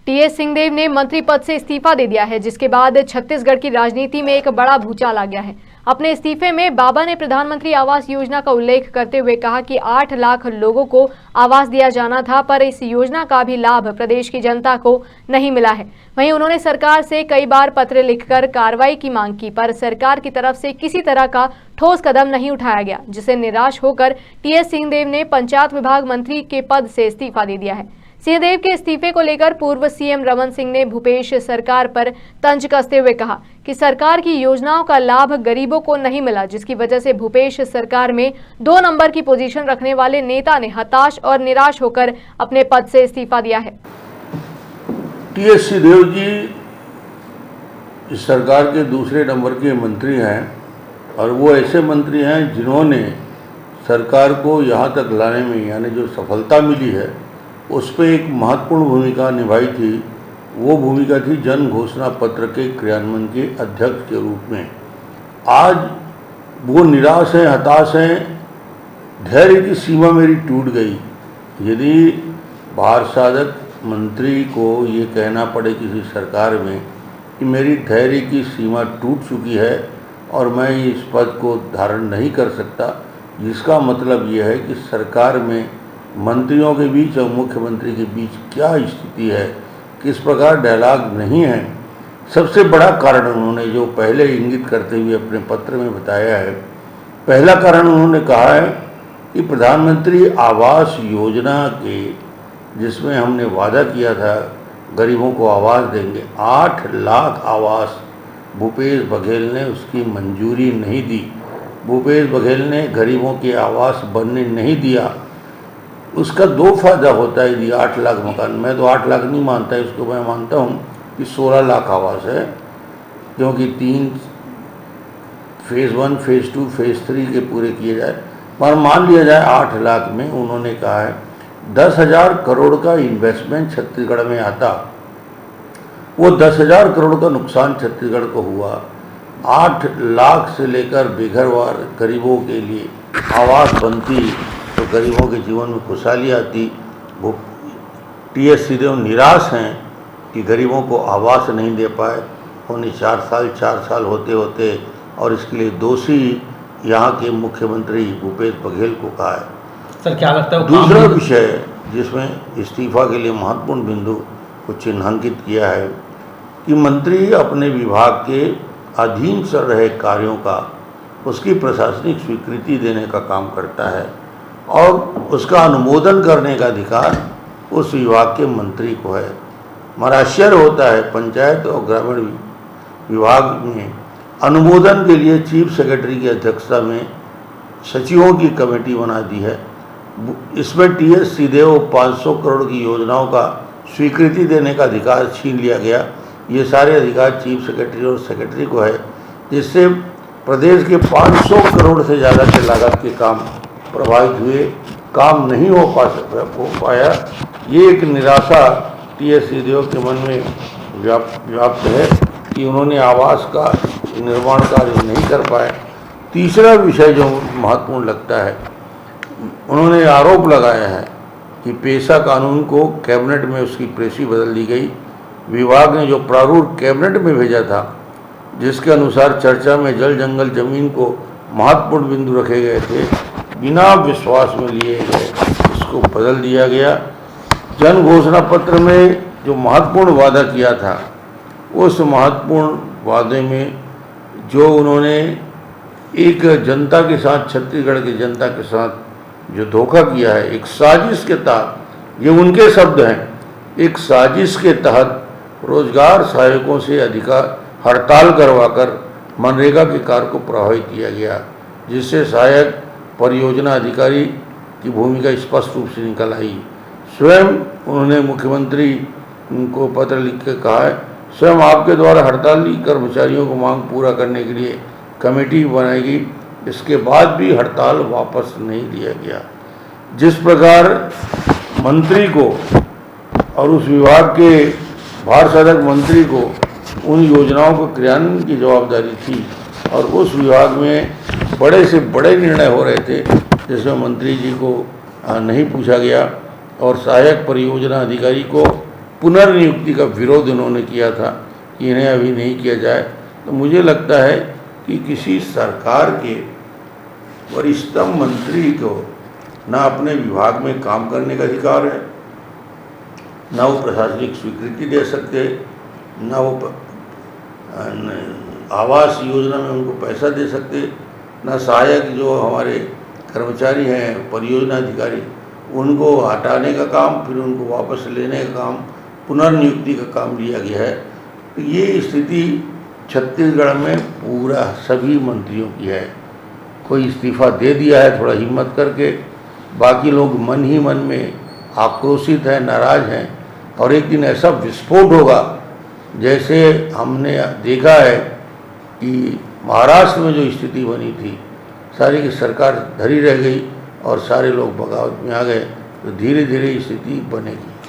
TS Singhdeo ने मंत्री पद से इस्तीफा दे दिया है, जिसके बाद छत्तीसगढ़ की राजनीति में एक बड़ा भूचाल आ गया है। अपने इस्तीफे में बाबा ने प्रधानमंत्री आवास योजना का उल्लेख करते हुए कहा कि 8 लाख लोगों को आवास दिया जाना था, पर इस योजना का भी लाभ प्रदेश की जनता को नहीं मिला है। वहीं उन्होंने सरकार से कई बार पत्र लिखकर कार्रवाई की मांग की, पर सरकार की तरफ से किसी तरह का ठोस कदम नहीं उठाया गया, जिससे निराश होकर टीएस सिंहदेव ने पंचायत विभाग मंत्री के पद से इस्तीफा दे दिया है। सिंहदेव के इस्तीफे को लेकर पूर्व सीएम रमन सिंह ने भूपेश सरकार पर तंज कसते हुए कहा कि सरकार की योजनाओं का लाभ गरीबों को नहीं मिला, जिसकी वजह से भूपेश सरकार में 2 नंबर की पोजीशन रखने वाले नेता ने हताश और निराश होकर अपने पद से इस्तीफा दिया है। टीएस सिंहदेव जी इस सरकार के दूसरे नंबर के मंत्री हैं और वो ऐसे मंत्री हैं जिन्होंने सरकार को यहाँ तक लाने में, यानी जो सफलता मिली है उस पर एक महत्वपूर्ण भूमिका निभाई थी। वो भूमिका थी जन घोषणा पत्र के क्रियान्वयन के अध्यक्ष के रूप में। आज वो निराश हैं, हताश हैं, धैर्य की सीमा मेरी टूट गई। यदि भारसाधक मंत्री को ये कहना पड़े किसी सरकार में कि मेरी धैर्य की सीमा टूट चुकी है और मैं इस पद को धारण नहीं कर सकता, जिसका मतलब ये है कि सरकार में मंत्रियों के बीच और मुख्यमंत्री के बीच क्या स्थिति है, किस प्रकार डायलॉग नहीं है। सबसे बड़ा कारण उन्होंने जो पहले इंगित करते हुए अपने पत्र में बताया है, पहला कारण उन्होंने कहा है कि प्रधानमंत्री आवास योजना के, जिसमें हमने वादा किया था गरीबों को आवास देंगे, 8 लाख आवास भूपेश बघेल ने उसकी मंजूरी नहीं दी। भूपेश बघेल ने गरीबों के आवास बनने नहीं दिया। उसका 2 फायदा होता है यदि 8 लाख मकान, मैं तो 8 लाख नहीं मानता, इसको मैं मानता हूँ कि 16 लाख आवास है, क्योंकि 3 फेज़ 1, फेज़ 2, फेज़ 3 के पूरे किए जाए। पर मान लिया जाए 8 लाख में उन्होंने कहा है 10,000 करोड़ का इन्वेस्टमेंट छत्तीसगढ़ में आता, वो 10,000 करोड़ का नुकसान छत्तीसगढ़ को हुआ। 8 लाख से लेकर बेघरवार गरीबों के लिए आवास बनती तो गरीबों के जीवन में खुशहाली आती। वो टीएस सिंहदेव निराश हैं कि गरीबों को आवास नहीं दे पाए। उन्हें 4 साल होते होते और इसके लिए दोषी यहाँ के मुख्यमंत्री भूपेश बघेल को कहा है। सर क्या लगता है दूसरा विषय जिसमें इस्तीफा के लिए महत्वपूर्ण बिंदु को चिन्हांकित किया है कि मंत्री अपने विभाग के अधीन चल रहे कार्यों का, उसकी प्रशासनिक स्वीकृति देने का काम करता है और उसका अनुमोदन करने का अधिकार उस विभाग के मंत्री को है। हमारा आश्चर्य होता है पंचायत और ग्रामीण विभाग में अनुमोदन के लिए चीफ सेक्रेटरी की अध्यक्षता में सचिवों की कमेटी बना दी है। इसमें टीएस सिंहदेव 500 करोड़ की योजनाओं का स्वीकृति देने का अधिकार छीन लिया गया। ये सारे अधिकार चीफ सेक्रेटरी और सेक्रेटरी को है, जिससे प्रदेश के 500 करोड़ से ज़्यादा के लागत के काम प्रभावित हुए, काम नहीं हो पाया। ये एक निराशा टीएस सिंहदेव के मन में व्याप्त है कि उन्होंने आवास का निर्माण कार्य नहीं कर पाए। तीसरा विषय जो महत्वपूर्ण लगता है, उन्होंने आरोप लगाया है कि पेशा कानून को कैबिनेट में उसकी प्रेसी बदल दी गई। विभाग ने जो प्रारूप कैबिनेट में भेजा था, जिसके अनुसार चर्चा में जल जंगल जमीन को महत्वपूर्ण बिंदु रखे गए थे, बिना विश्वास में लिए गए, इसको बदल दिया गया। जन घोषणा पत्र में जो महत्वपूर्ण वादा किया था, उस महत्वपूर्ण वादे में जो उन्होंने एक जनता के साथ, छत्तीसगढ़ की जनता के साथ जो धोखा किया है, एक साजिश के तहत, ये उनके शब्द हैं, एक साजिश के तहत रोजगार सहायकों से अधिकार हड़ताल करवाकर मनरेगा के कार्य को प्रभावित किया गया, जिससे सहायक परियोजना अधिकारी की भूमिका स्पष्ट रूप से निकल आई। स्वयं उन्होंने मुख्यमंत्री को पत्र लिख के कहा है, स्वयं आपके द्वारा हड़ताली कर्मचारियों को मांग पूरा करने के लिए कमेटी बनाएगी। इसके बाद भी हड़ताल वापस नहीं लिया गया। जिस प्रकार मंत्री को और उस विभाग के भारसाधक मंत्री को उन योजनाओं को क्रियान्वयन की जवाबदारी थी और उस विभाग में बड़े से बड़े निर्णय हो रहे थे, जिसमें मंत्री जी को नहीं पूछा गया और सहायक परियोजना अधिकारी को पुनर्नियुक्ति का विरोध उन्होंने किया था कि इन्हें अभी नहीं किया जाए। तो मुझे लगता है कि किसी सरकार के वरिष्ठतम मंत्री को ना अपने विभाग में काम करने का अधिकार है, ना वो प्रशासनिक स्वीकृति दे सकते, ना वो आवास योजना में उनको पैसा दे सकते, ना सहायक जो हमारे कर्मचारी हैं परियोजना अधिकारी उनको हटाने का काम, फिर उनको वापस लेने का काम, पुनर्नियुक्ति का काम लिया गया है। तो ये स्थिति छत्तीसगढ़ में पूरा सभी मंत्रियों की है। कोई इस्तीफ़ा दे दिया है थोड़ा हिम्मत करके, बाकी लोग मन ही मन में आक्रोशित हैं, नाराज़ हैं, और एक दिन ऐसा विस्फोट होगा जैसे हमने देखा है कि महाराष्ट्र में जो स्थिति बनी थी, सारी की सरकार धरी रह गई और सारे लोग बगावत में आ गए। तो धीरे धीरे स्थिति बनेगी।